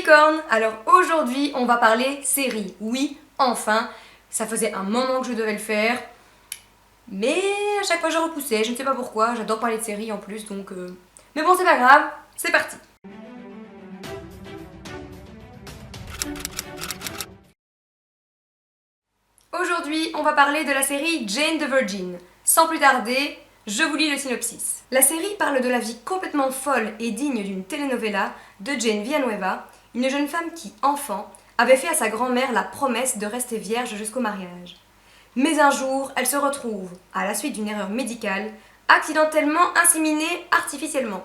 licorne! Alors aujourd'hui on va parler série. Oui, enfin, ça faisait un moment que je devais le faire, mais à chaque fois je repoussais, je ne sais pas pourquoi, j'adore parler de séries en plus donc... Mais bon c'est pas grave, c'est parti! Aujourd'hui on va parler de la série Jane the Virgin. Sans plus tarder, je vous lis le synopsis. La série parle de la vie complètement folle et digne d'une telenovela de Jane Villanueva, une jeune femme qui, enfant, avait fait à sa grand-mère la promesse de rester vierge jusqu'au mariage. Mais un jour, elle se retrouve, à la suite d'une erreur médicale, accidentellement inséminée artificiellement.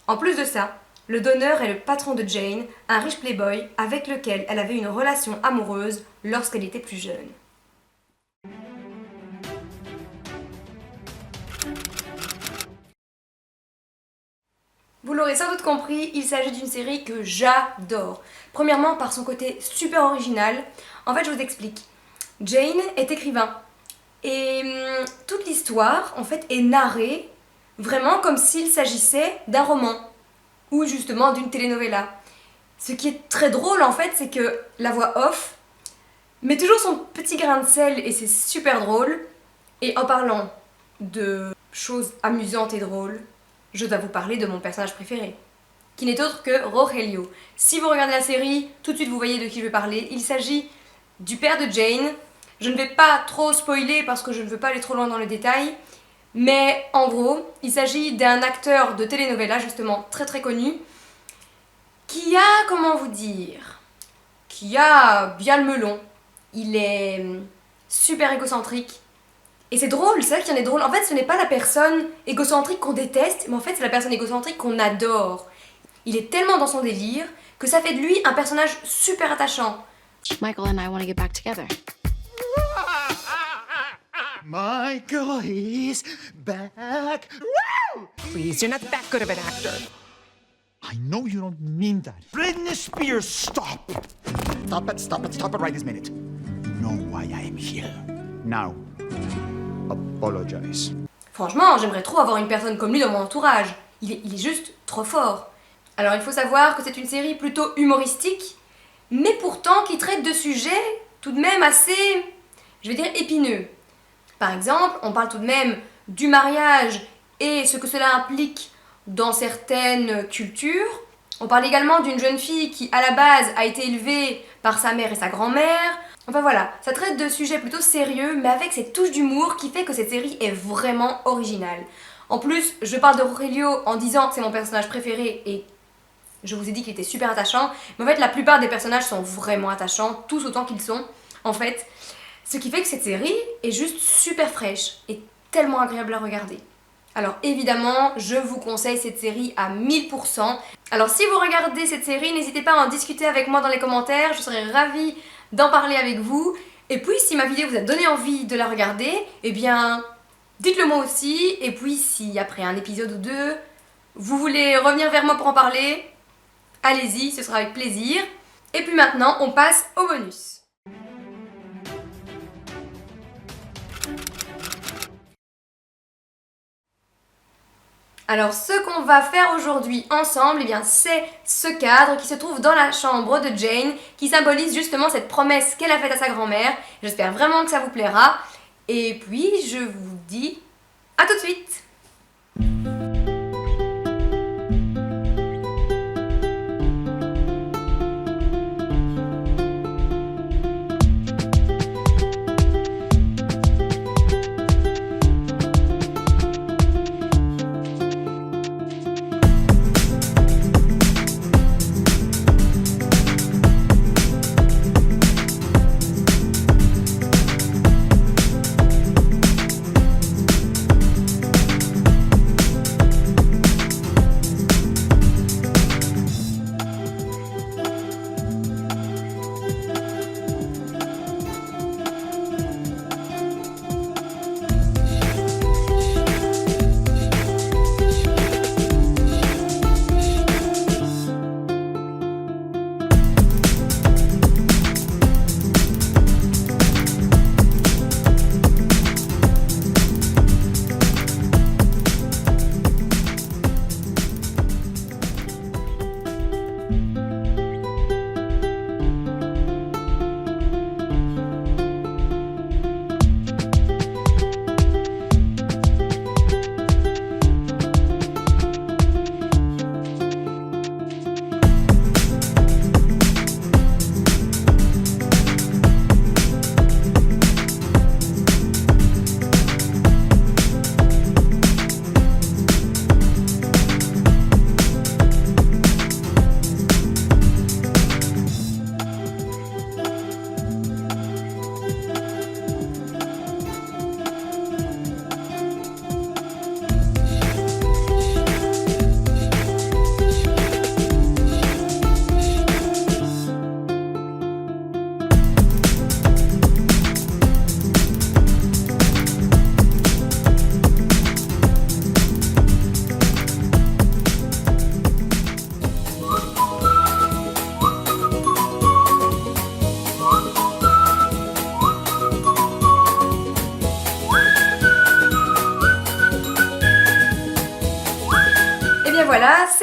En plus de ça, le donneur est le patron de Jane, un riche playboy avec lequel elle avait une relation amoureuse lorsqu'elle était plus jeune. Vous l'aurez sans doute compris, il s'agit d'une série que j'adore. Premièrement par son côté super original. En fait, je vous explique. Jane est écrivain et toute l'histoire en fait est narrée vraiment comme s'il s'agissait d'un roman ou justement d'une telenovela. Ce qui est très drôle en fait, c'est que la voix off met toujours son petit grain de sel et c'est super drôle. Et en parlant de choses amusantes et drôles, je dois vous parler de mon personnage préféré, qui n'est autre que Rogelio. Si vous regardez la série, tout de suite vous voyez de qui je vais parler. Il s'agit du père de Jane. Je ne vais pas trop spoiler parce que je ne veux pas aller trop loin dans le détail, mais en gros, il s'agit d'un acteur de telenovela justement très très connu, qui a, comment vous dire, qui a bien le melon. Il est super égocentrique. Et c'est drôle, c'est vrai qu'il y en est drôle. En fait, ce n'est pas la personne égocentrique qu'on déteste, mais en fait, c'est la personne égocentrique qu'on adore. Il est tellement dans son délire que ça fait de lui un personnage super attachant. Michael and I want to get back together. Michael is back. Woo! Please, you're not that good of an actor. I know you don't mean that. Britney Spears, stop! Stop it right this minute. You know why I am here. Now, apologize. Franchement, j'aimerais trop avoir une personne comme lui dans mon entourage. Il est juste trop fort. Alors il faut savoir que c'est une série plutôt humoristique, mais pourtant qui traite de sujets tout de même assez, je vais dire, épineux. Par exemple, on parle tout de même du mariage et ce que cela implique dans certaines cultures. On parle également d'une jeune fille qui, à la base, a été élevée par sa mère et sa grand-mère. Enfin voilà, ça traite de sujets plutôt sérieux, mais avec cette touche d'humour qui fait que cette série est vraiment originale. En plus, je parle de Rogelio en disant que c'est mon personnage préféré et je vous ai dit qu'il était super attachant, mais en fait la plupart des personnages sont vraiment attachants, tous autant qu'ils sont, en fait. Ce qui fait que cette série est juste super fraîche et tellement agréable à regarder. Alors évidemment, je vous conseille cette série à 1000%. Alors si vous regardez cette série, n'hésitez pas à en discuter avec moi dans les commentaires, je serais ravie d'en parler avec vous. Et puis si ma vidéo vous a donné envie de la regarder, eh bien dites-le moi aussi. Et puis si après un épisode ou deux, vous voulez revenir vers moi pour en parler, allez-y, ce sera avec plaisir. Et puis maintenant, on passe au bonus. Alors ce qu'on va faire aujourd'hui ensemble, eh bien c'est ce cadre qui se trouve dans la chambre de Jane, qui symbolise justement cette promesse qu'elle a faite à sa grand-mère. J'espère vraiment que ça vous plaira. Et puis je vous dis à tout de suite.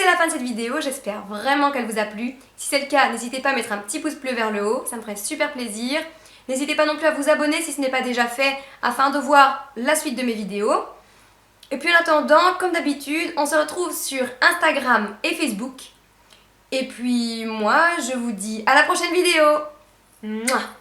la fin de cette vidéo, j'espère vraiment qu'elle vous a plu. Si c'est le cas, n'hésitez pas à mettre un petit pouce bleu vers le haut, ça me ferait super plaisir. N'hésitez pas non plus à vous abonner si ce n'est pas déjà fait, afin de voir la suite de mes vidéos. Et puis en attendant, comme d'habitude, on se retrouve sur Instagram et Facebook. Et puis moi, je vous dis à la prochaine vidéo. Mouah.